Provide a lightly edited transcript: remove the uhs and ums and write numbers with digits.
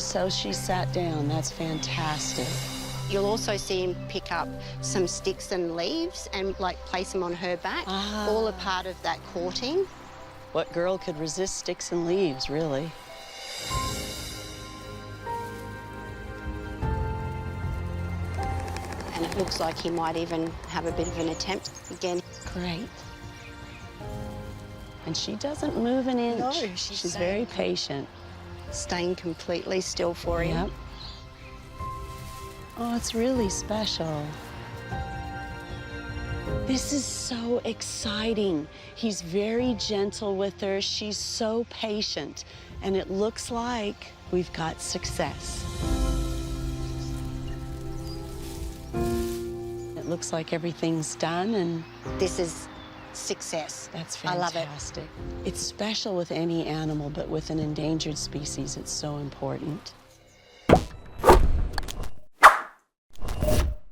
so she sat down. That's fantastic. You'll also see him pick up some sticks and leaves and, like, place them on her back, all a part of that courting. What girl could resist sticks and leaves, really? And it looks like he might even have a bit of an attempt again. Great. And she doesn't move an inch. No, she's very patient. Staying completely still for him. Yep. Oh, it's really special. This is so exciting. He's very gentle with her. She's so patient. And it looks like we've got success. It looks like everything's done, and This is success. that's I love fantastic. It's special with any animal, but with an endangered species, it's so important.